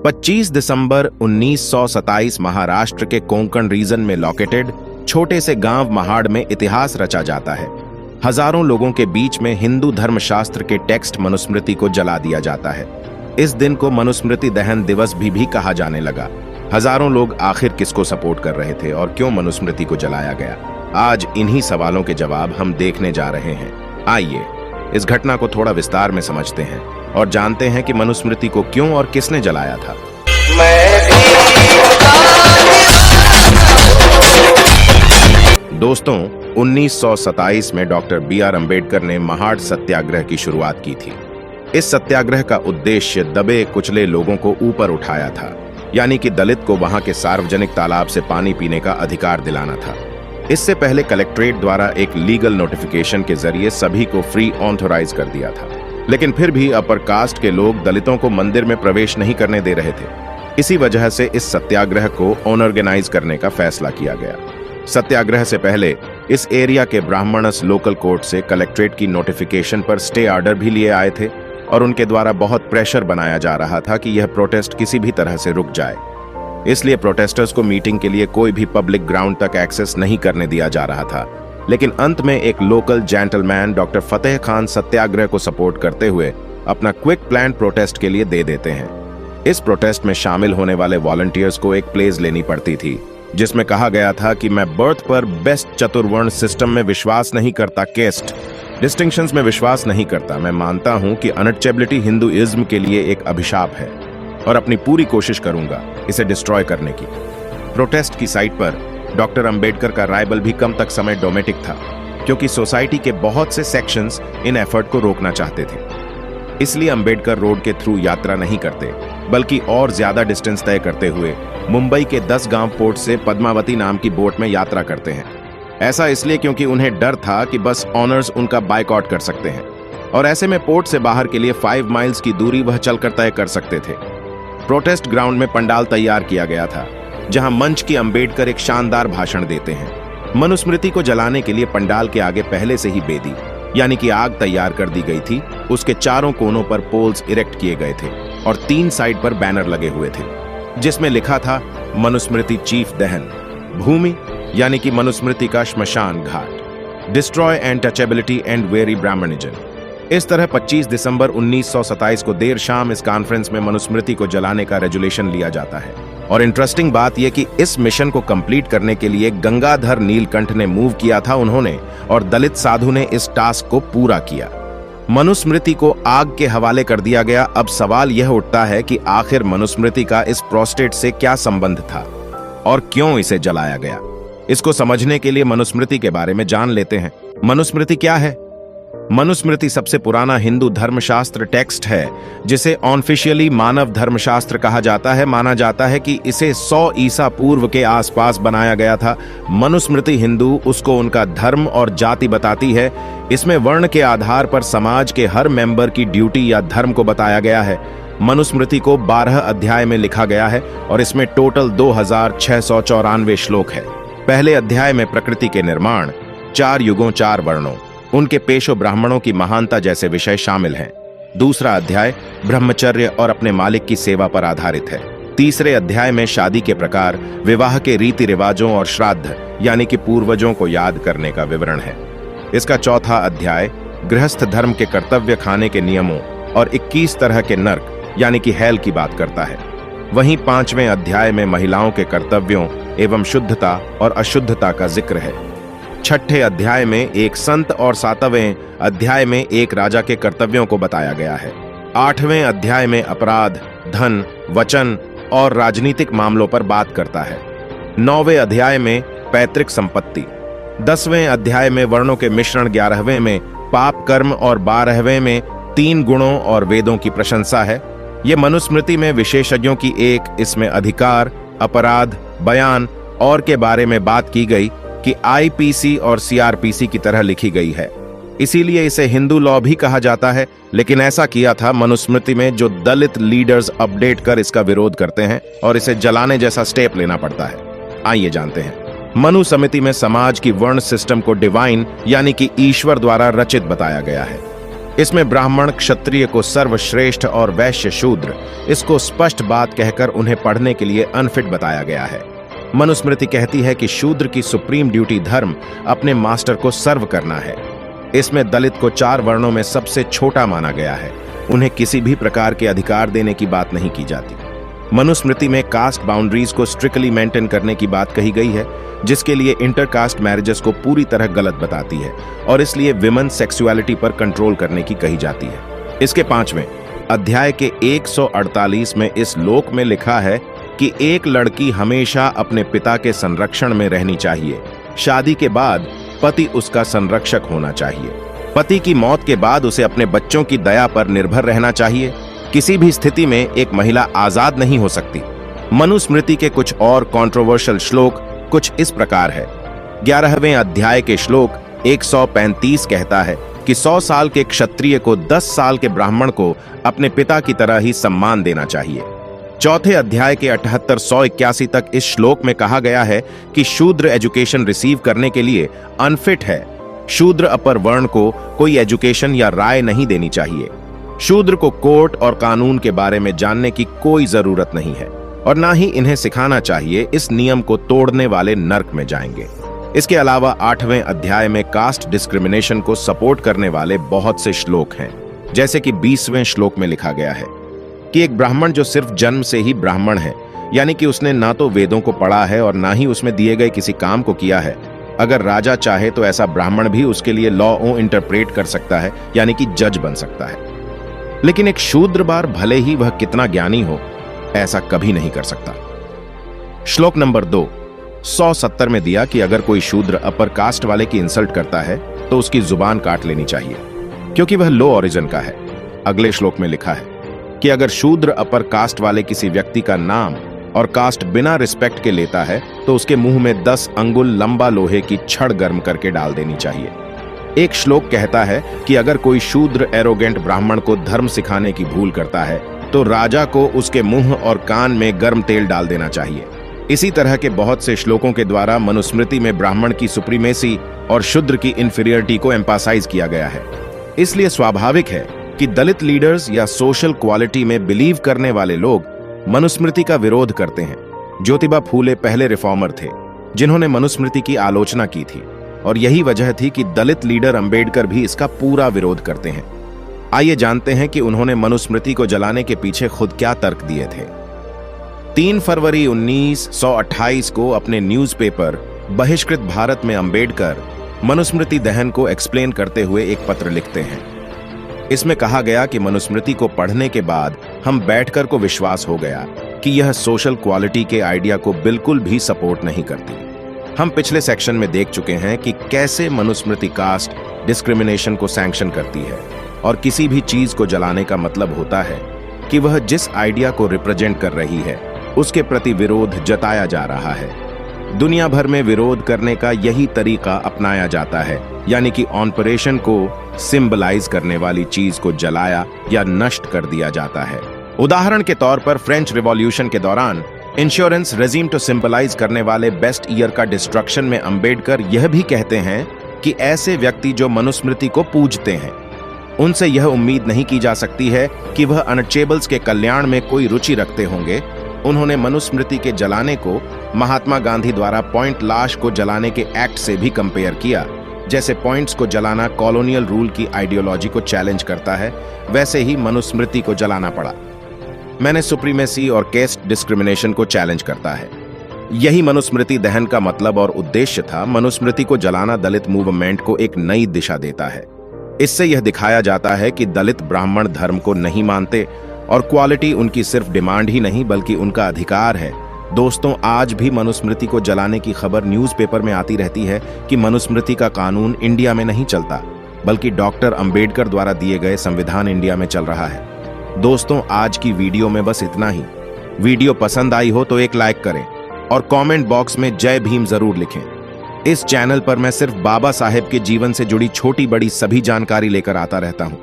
25 दिसंबर 1927 महाराष्ट्र के कोंकण रीजन में लोकेटेड छोटे से गांव महाड़ में इतिहास रचा जाता है। हजारों लोगों के बीच में हिंदू धर्मशास्त्र के टेक्स्ट मनुस्मृति को जला दिया जाता है। इस दिन को मनुस्मृति दहन दिवस भी कहा जाने लगा। हजारों लोग आखिर किसको सपोर्ट कर रहे थे और क्यों मनुस्मृति को जलाया गया? आज इन्हीं सवालों के जवाब हम देखने जा रहे हैं। आइए इस घटना को थोड़ा विस्तार में समझते हैं और जानते हैं कि मनुस्मृति को क्यों और किसने जलाया था। दोस्तों, 1927 में डॉक्टर B.R. अम्बेडकर ने महाड़ सत्याग्रह की शुरुआत की थी। इस सत्याग्रह का उद्देश्य दबे कुचले लोगों को ऊपर उठाया था, यानी कि दलित को वहां के सार्वजनिक तालाब से पानी पीने का अधिकार दिलाना था। इससे पहले कलेक्ट्रेट द्वारा एक लीगल नोटिफिकेशन के जरिए सभी को फ्री ऑथोराइज कर दिया था, लेकिन फिर भी अपर कास्ट के लोग दलितों को मंदिर में प्रवेश नहीं करने दे रहे थे। इसी वजह से इस सत्याग्रह को ऑर्गेनाइज करने का फैसला किया गया। सत्याग्रह से पहले इस एरिया के ब्राह्मणस लोकल कोर्ट से कलेक्ट्रेट की नोटिफिकेशन पर स्टे ऑर्डर भी लिए आए थे और उनके द्वारा बहुत प्रेशर बनाया जा रहा था कि यह प्रोटेस्ट किसी भी तरह से रुक जाए। इसलिए प्रोटेस्टर्स को मीटिंग के लिए कोई भी पब्लिक ग्राउंड तक एक्सेस नहीं करने दिया जा रहा था। लेकिन अंत में एक लोकल जेंटलमैन डॉक्टर फतेह खान सत्याग्रह को सपोर्ट करते हुए अपना क्विक प्लान प्रोटेस्ट के लिए दे देते हैं। इस प्रोटेस्ट में शामिल होने वाले वॉलंटियर्स को एक प्लेज लेनी पड़ती थी जिसमें कहा गया था कि मैं बर्थ पर बेस्ट चतुर्वर्ण सिस्टम में विश्वास नहीं करता, केस्ट डिस्टिंक्शंस में विश्वास नहीं करता। मैं मानता हूं कि अनटचेबिलिटी हिंदुइज्म के लिए एक अभिशाप है और अपनी पूरी कोशिश करूंगा इसे डिस्ट्रॉय करने की। प्रोटेस्ट की साइट पर डॉक्टर अंबेडकर का राइवल भी कम तक समय डोमेटिक था, क्योंकि सोसाइटी के बहुत से सेक्शंस इन एफर्ट को रोकना चाहते थे। इसलिए अंबेडकर रोड के थ्रू यात्रा नहीं करते, बल्कि और ज्यादा डिस्टेंस तय करते हुए मुंबई के 10 गांव पोर्ट से पद्मावती नाम की बोट में यात्रा करते हैं। ऐसा इसलिए क्योंकि उन्हें डर था कि बस ऑनर्स उनका बायकॉट कर सकते हैं और ऐसे में पोर्ट से बाहर के लिए 5 माइल्स की दूरी वह चलकर तय कर सकते थे। प्रोटेस्ट ग्राउंड में पंडाल तैयार किया गया था, जहां मंच की अंबेडकर एक शानदार भाषण देते हैं। मनुस्मृति को जलाने के लिए पंडाल के आगे पहले से ही बेदी यानी कि आग तैयार कर दी गई थी। उसके चारों कोनों पर पोल्स इरेक्ट किए गए थे और 3 साइड पर बैनर लगे हुए थे जिसमें लिखा था मनुस्मृति चीफ दहन, भूमि यानी कि मनुस्मृति का श्मशान घाट, destroy and touchability and very brahmanism. इस तरह 25 दिसंबर 1927 को देर शाम इस कॉन्फ्रेंस में मनुस्मृति को जलाने का रेजुलेशन लिया जाता है। और इंटरेस्टिंग बात यह कि इस मिशन को कंप्लीट करने के लिए गंगाधर नीलकंठ ने मूव किया था उन्होंने, और दलित साधु ने इस टास्क को पूरा किया। मनुस्मृति को आग के हवाले कर दिया गया। अब सवाल यह उठता है कि आखिर मनुस्मृति का इस प्रोस्टेट से क्या संबंध था और क्यों इसे जलाया गया। इसको समझने के लिए मनुस्मृति के बारे में जान लेते हैं। मनुस्मृति क्या है? मनुस्मृति सबसे पुराना हिंदू धर्मशास्त्र टेक्स्ट है, जिसे ऑफिशियली मानव धर्मशास्त्र कहा जाता है। माना जाता है कि इसे 100 ईसा पूर्व के आसपास बनाया गया था। मनुस्मृति हिंदू उसको उनका धर्म और जाति बताती है। इसमें वर्ण के आधार पर समाज के हर मेंबर की ड्यूटी या धर्म को बताया गया है। मनुस्मृति को 12 अध्याय में लिखा गया है और इसमें टोटल 2694 श्लोक है। पहले अध्याय में प्रकृति के निर्माण, 4 युगों 4 वर्णों, उनके पेशो ब्राह्मणों की महानता जैसे विषय शामिल हैं। दूसरा अध्याय ब्रह्मचर्य और अपने मालिक की सेवा पर आधारित है। तीसरे अध्याय में शादी के प्रकार, विवाह के रीति रिवाजों और श्राद्ध यानी कि पूर्वजों को याद करने का विवरण है। इसका चौथा अध्याय गृहस्थ धर्म के कर्तव्य खाने के नियमों और 21 तरह के नर्क यानी कि हेल की बात करता है। वहीं 5वें अध्याय में महिलाओं के कर्तव्यों एवं शुद्धता और अशुद्धता का जिक्र है। 6ठे अध्याय में एक संत और 7वें अध्याय में एक राजा के कर्तव्यों को बताया गया है। 8वें अध्याय में अपराध, धन, वचन और राजनीतिक मामलों पर बात करता है। 9वें अध्याय में पैतृक संपत्ति, 10वें अध्याय में वर्णों के मिश्रण, 11वें में पाप कर्म और 12वें में 3 गुणों और वेदों की प्रशंसा है। ये मनुस्मृति में विशेषज्ञों की एक इसमें अधिकार, अपराध, बयान और के बारे में बात की गई कि आईपीसी और सीआरपीसी की तरह लिखी गई है। इसीलिए इसे हिंदू लॉ भी कहा जाता है। लेकिन ऐसा किया था मनुस्मृति में जो दलित लीडर्स अपडेट कर इसका विरोध करते हैं और इसे जलाने जैसा स्टेप लेना पड़ता है। आइए जानते हैं। मनु समिति में समाज की वर्ण सिस्टम को डिवाइन यानी कि ईश्वर द्वारा रचित बताया गया है। इसमें ब्राह्मण क्षत्रिय को सर्वश्रेष्ठ और वैश्य शूद्र, इसको स्पष्ट बात कहकर उन्हें पढ़ने के लिए अनफिट बताया गया है। मनुस्मृति कहती है कि शूद्र की सुप्रीम ड्यूटी धर्म अपने मास्टर को सर्व करना है। इसमें दलित को 4 वर्णों में सबसे छोटा माना गया है। उन्हें किसी भी प्रकार के अधिकार देने की बात नहीं की जाती। मनुस्मृति में कास्ट बाउंड्रीज को स्ट्रिक्टली मेंटेन करने की बात कही गई है, जिसके लिए इंटरकास्ट मैरिजेस को पूरी तरह गलत बताती है और इसलिए विमेन सेक्सुअलिटी पर कंट्रोल करने की कही जाती है। इसके 5वें अध्याय के 148 में इस श्लोक में लिखा है कि एक लड़की हमेशा अपने पिता के संरक्षण में रहनी चाहिए। शादी के बाद पति उसका संरक्षक होना चाहिए। पति की मौत के बाद उसे अपने बच्चों की दया पर निर्भर रहना चाहिए। किसी भी स्थिति में एक महिला आजाद नहीं हो सकती। मनुस्मृति के कुछ और कंट्रोवर्शियल श्लोक कुछ इस प्रकार है। 11वें अध्याय के श्लोक 135 कहता है कि 100 साल के क्षत्रिय को 10 साल के ब्राह्मण को अपने पिता की तरह ही सम्मान देना चाहिए। 4थे अध्याय के 78-181 तक इस श्लोक में कहा गया है कि शूद्र एजुकेशन रिसीव करने के लिए अनफिट है। शूद्र अपर वर्ण को कोई एजुकेशन या राय नहीं देनी चाहिए। शूद्र को कोर्ट और कानून के बारे में जानने की कोई जरूरत नहीं है और ना ही इन्हें सिखाना चाहिए। इस नियम को तोड़ने वाले नर्क में जाएंगे। इसके अलावा 8वें अध्याय में कास्ट डिस्क्रिमिनेशन को सपोर्ट करने वाले बहुत से श्लोक हैं, जैसे कि 20वें श्लोक में लिखा गया है कि एक ब्राह्मण जो सिर्फ जन्म से ही ब्राह्मण है, यानी कि उसने ना तो वेदों को पढ़ा है और ना ही उसमें दिए गए किसी काम को किया है, अगर राजा चाहे तो ऐसा ब्राह्मण भी उसके लिए लॉ को इंटरप्रेट कर सकता है, यानी कि जज बन सकता है। लेकिन एक शूद्र बार भले ही वह कितना ज्ञानी हो, ऐसा कभी नहीं कर सकता। श्लोक नंबर 2 170 में दिया कि अगर कोई शूद्र अपर कास्ट वाले की इंसल्ट करता है तो उसकी जुबान काट लेनी चाहिए, क्योंकि वह लो ओरिजिन का है। अगले श्लोक में लिखा है कि अगर शूद्र अपर कास्ट वाले किसी व्यक्ति का नाम और कास्ट बिना रिस्पेक्ट के लेता है तो उसके मुंह में 10 अंगुल लंबा लोहे की छड़ गर्म करके डाल देनी चाहिए। एक श्लोक कहता है कि अगर कोई शूद्र एरोगेंट ब्राह्मण को धर्म सिखाने की भूल करता है तो राजा को उसके मुंह और कान में गर्म तेल डाल देना चाहिए। इसी तरह के बहुत से श्लोकों के द्वारा मनुस्मृति में ब्राह्मण की सुप्रीमेसी और शूद्र की इंफीरियरिटी को एम्फासाइज किया गया है। इसलिए स्वाभाविक है कि दलित लीडर्स या सोशल क्वालिटी में बिलीव करने वाले लोग मनुस्मृति का विरोध करते हैं। ज्योतिबा फूले पहले रिफॉर्मर थे जिन्होंने मनुस्मृति की आलोचना की थी और यही वजह थी कि दलित लीडर अंबेडकर भी इसका पूरा विरोध करते हैं। आइए जानते हैं कि उन्होंने मनुस्मृति को जलाने के पीछे खुद क्या तर्क दिए थे। 3 फरवरी 1928 को अपने न्यूज़पेपर बहिष्कृत भारत में अंबेडकर मनुस्मृति दहन को एक्सप्लेन करते हुए एक पत्र लिखते हैं। इसमें कहा गया कि मनुस्मृति को पढ़ने के बाद हम बैठकर को विश्वास हो गया कि यह सोशल क्वालिटी के आइडिया को बिल्कुल भी सपोर्ट नहीं करती। हम पिछले सेक्शन में देख चुके हैं कि कैसे मनुस्मृति कास्ट डिस्क्रिमिनेशन को सैंक्शन करती है और किसी भी चीज को जलाने का मतलब होता है कि वह जिस आइडिया को रिप्रेजेंट कर रही है उसके प्रति विरोध जताया जा रहा है। दुनिया भर में विरोध करने का यही तरीका अपनाया जाता है, यानी कि ऑपरेशन को सिंबलाइज करने वाली चीज को जलाया या नष्ट कर दिया जाता है। उदाहरण के तौर पर फ्रेंच रिवॉल्यूशन के दौरान इंश्योरेंस रेजिम को सिंबलाइज करने वाले बेस्ट ईयर का डिस्ट्रक्शन में अंबेडकर यह भी कहते हैं कि ऐसे व्यक्ति जो मनुस्मृति को पूजते हैं उनसे यह उम्मीद नहीं की जा सकती है कि वह अनटचेबल्स के कल्याण में कोई रुचि रखते होंगे। उन्होंने मनुस्मृति के जलाने को महात्मा गांधी द्वारा पॉइंट लाश को जलाने के एक्ट से भी कंपेयर किया। जैसे पॉइंट्स को जलाना कॉलोनियल रूल की आइडियोलॉजी को चैलेंज करता है, वैसे ही मनुस्मृति को जलाना पड़ा। मैंने सुप्रीमेसी और कैस्ट डिस्क्रिमिनेशन को चैलेंज करता है। यही मनुस्मृति दहन का मतलब और उद्देश्य था। मनुस्मृति को जलाना दलित मूवमेंट को एक नई दिशा देता है। इससे यह दिखाया जाता है कि दलित ब्राह्मण धर्म को नहीं मानते और क्वालिटी उनकी सिर्फ डिमांड ही नहीं बल्कि उनका अधिकार है। दोस्तों, आज भी मनुस्मृति को जलाने की खबर न्यूज़पेपर में आती रहती है कि मनुस्मृति का कानून इंडिया में नहीं चलता बल्कि डॉक्टर अंबेडकर द्वारा दिए गए संविधान इंडिया में चल रहा है। दोस्तों, आज की वीडियो में बस इतना ही। वीडियो पसंद आई हो तो एक लाइक करें और कमेंट बॉक्स में जय भीम जरूर लिखें। इस चैनल पर मैं सिर्फ बाबा साहेब के जीवन से जुड़ी छोटी बड़ी सभी जानकारी लेकर आता रहता हूं।